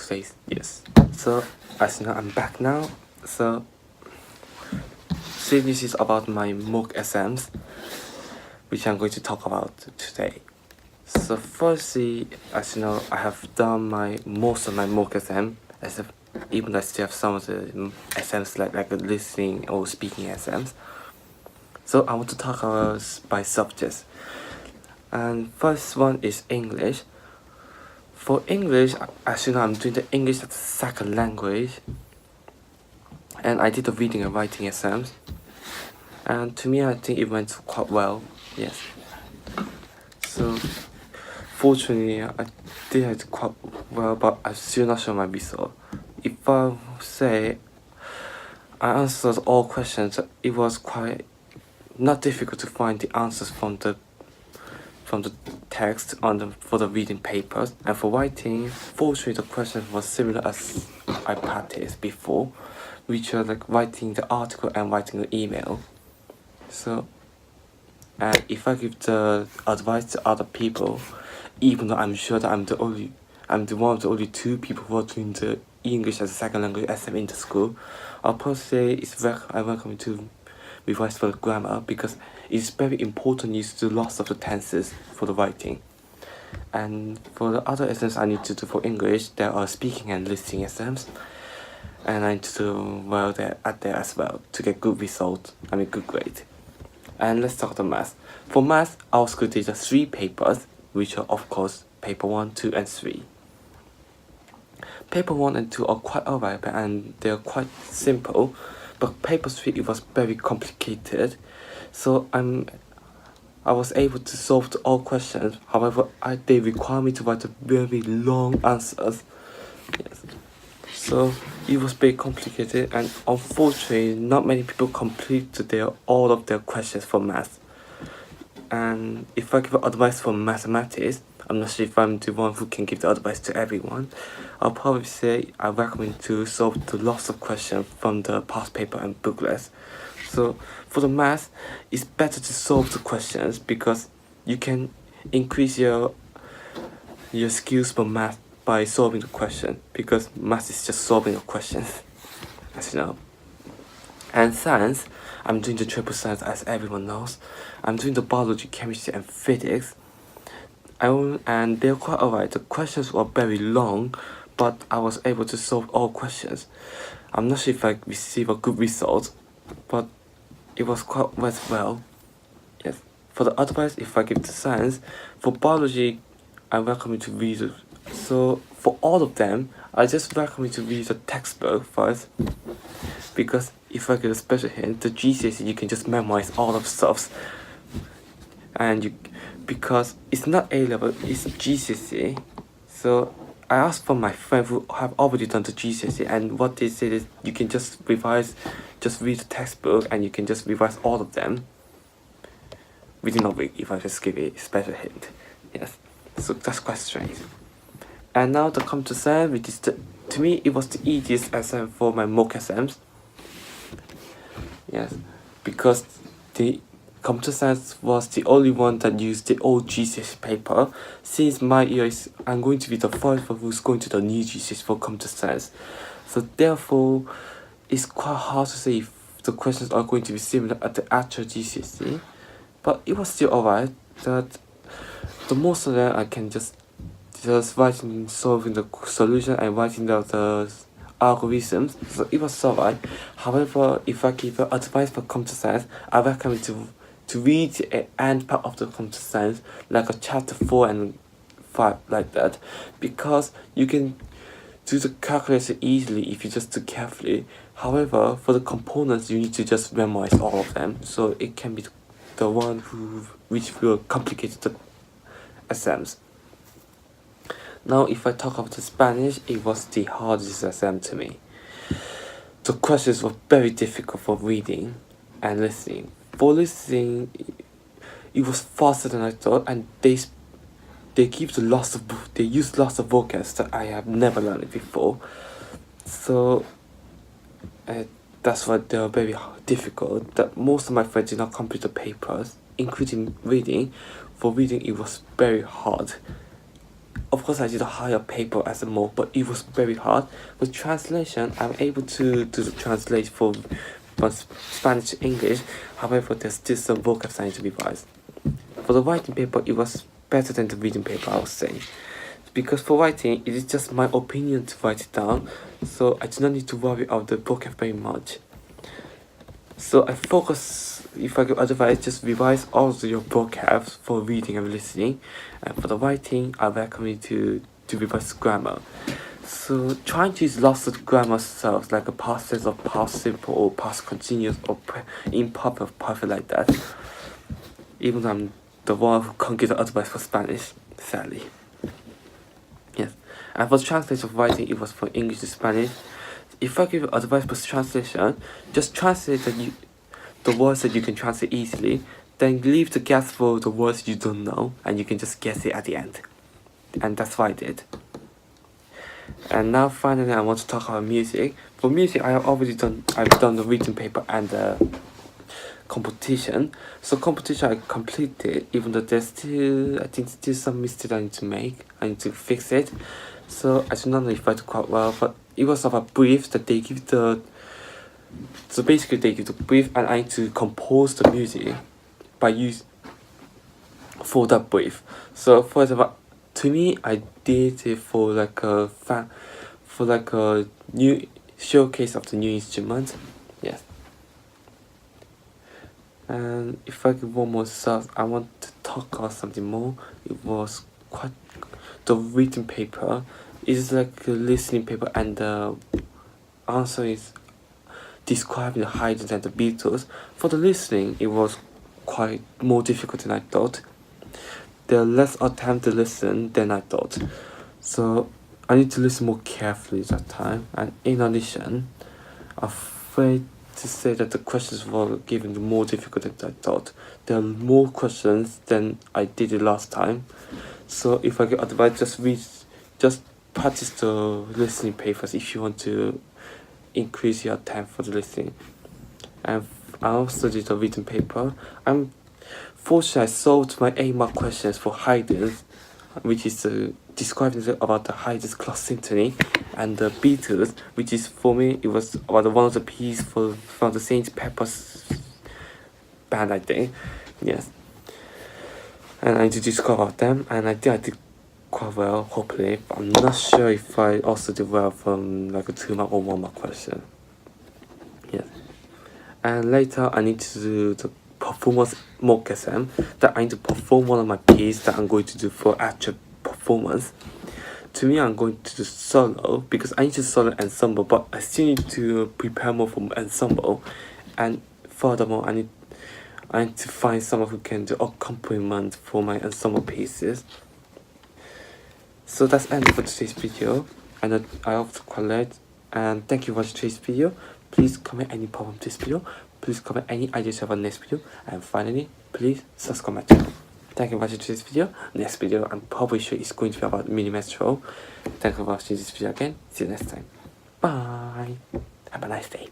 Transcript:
today's yes. So as you know, I'm back now. So this is about my mock exams, which I'm going to talk about today. So firstly, as you know, I have done most of my mock exam, even though I still have some of the exams like listening or speaking exams. So I want to talk about by subjects. And first one is English. For English, as you know, I'm doing the English as a second language, and I did the reading and writing exams. And to me, I think it went quite well. Yes. So fortunately, I did it quite well, but I'm still not sure my result. If I say I answered all questions, it was quite not difficult to find the answers from the text for the reading papers. And for writing, fortunately the questions was similar as I practiced before, which are like writing the article and writing the email. So, and if I give the advice to other people, even though I'm sure that I'm one of the only two people who are doing the English as a second language SM in the school, I'll probably say I recommend to revise for the grammar, because it's very important to use the lots of the tenses for the writing. And for the other exams I need to do for English, there are speaking and listening exams, and I need to do well there as well to get good good grade. And let's talk about math. For math, our school did the 3 papers, which are of course paper 1, 2 and 3. Paper 1 and 2 are quite alright, and they're quite simple, but paper 3 it was very complicated. So I was able to solve all questions. However, they require me to write a very long answers. Yes. So it was very complicated, and unfortunately, not many people completed all of their questions for math. And if I give advice for mathematics, I'm not sure if I'm the one who can give the advice to everyone. I'll probably say I recommend to solve the lots of questions from the past paper and booklets. So for the math, it's better to solve the questions, because you can increase your skills for math by solving the question, because math is just solving a question, as you know. And science, I'm doing the triple science as everyone knows. I'm doing the biology, chemistry and physics. And they're quite alright. The questions were very long, but I was able to solve all questions. I'm not sure if I received a good result, but it was quite went well. Yes. For the advice, if I give the science, for biology, I recommend to read it. So for all of them, I just recommend to read the textbook first, because if I get a special hint, the GCSE you can just memorize all of stuff, because it's not A level, it's GCSE. So I asked for my friend who have already done the GCSE, and what they said is you can just revise, just read the textbook, and you can just revise all of them within a week if I just give a special hint. Yes, so that's quite strange. And now the computer science, which is to me it was the easiest exam for my mock exams. Yes, because the computer science was the only one that used the old GCSE paper. Since my year I'm going to be the first one who's going to the new GCSE for computer science. So therefore, it's quite hard to say if the questions are going to be similar at the actual GCSE. But it was still alright. That the most of them I can just writing, solving the solution and writing out the algorithms, so it was alright. However, if I give advice for computer science, I recommend to read the end part of the computer science, like a chapter 4 and 5, like that, because you can do the calculation easily if you just do carefully. However, for the components, you need to just memorize all of them, so it can be the one which will complicate the exams. Now, if I talk about the Spanish, it was the hardest exam to me. The questions were very difficult for reading and listening. For listening, it was faster than I thought, and they use lots of vocabs that I have never learned before. So that's why they were very difficult. That most of my friends did not complete the papers, including reading. For reading, it was very hard. of course I did a higher paper as a mock, but it was very hard. With translation, I'm able to do the translate from Spanish to English. However, there's still some vocab I need to revise. For the writing paper, it was better than the reading paper, I would say. Because for writing, it is just my opinion to write it down, so I do not need to worry about the vocab very much. So I focus, if I give advice, just revise all of your vocabs for reading and listening. And for the writing, I recommend you to revise grammar. So trying to use lots of grammar stuff like a past tense or past simple or past continuous or imperfect, perfect like that. Even though I'm the one who can't give the advice for Spanish, sadly. Yes. And for translation of writing, it was from English to Spanish. If I give advice for translation, just translate the words that you can translate easily, then leave the gaps for the words you don't know, and you can just guess it at the end. And that's what I did. And now finally I want to talk about music. For music, I've done the written paper and the competition. So competition I completed, even though there's still, I think still some mistakes I need to make. I need to fix it. So I do not know if I did quite well, but it was of a brief that they give the. So basically they give the brief and I need to compose the music for that brief. So for example, to me I did it for like a new showcase of the new instrument. Yes. And if I give one more stuff, I want to talk about something more. It was quite the written paper is like a listening paper, and the answer is describing the Haydn and the Beatles. For the listening, it was quite more difficult than I thought. There are less attempt to listen than I thought, so I need to listen more carefully that time. And in addition, I'm afraid to say that the questions were given more difficult than I thought. There are more questions than I did it last time. So if I get advice, just practice the listening papers if you want to increase your time for the listening. And I also did a written paper. Fortunately, I solved my A-mark questions for Haydn, which is describing about the Haydn's Class Symphony, and the Beatles, which is for me it was about one of the pieces from the Saint Pepper's band, I think. Yes. And I need to describe about them, and I think I did quite well, hopefully. But I'm not sure if I also did well from like a 2-mark or 1-mark question. Yes. And later I need to do the performance mock exam, that I need to perform one of my pieces that I'm going to do for actual performance. To me, I'm going to do solo because I need to solo ensemble, but I still need to prepare more for ensemble. And furthermore, I need to find someone who can do accompaniment for my ensemble pieces. So that's the end for today's video, and I hope to collect. And thank you for watching today's video. Please comment any problem to this video. Please comment any ideas about next video. And finally, please subscribe my channel. Thank you for watching this video. Next video, I'm probably sure it's going to be about mini metro. Thank you for watching this video again. See you next time. Bye. Have a nice day.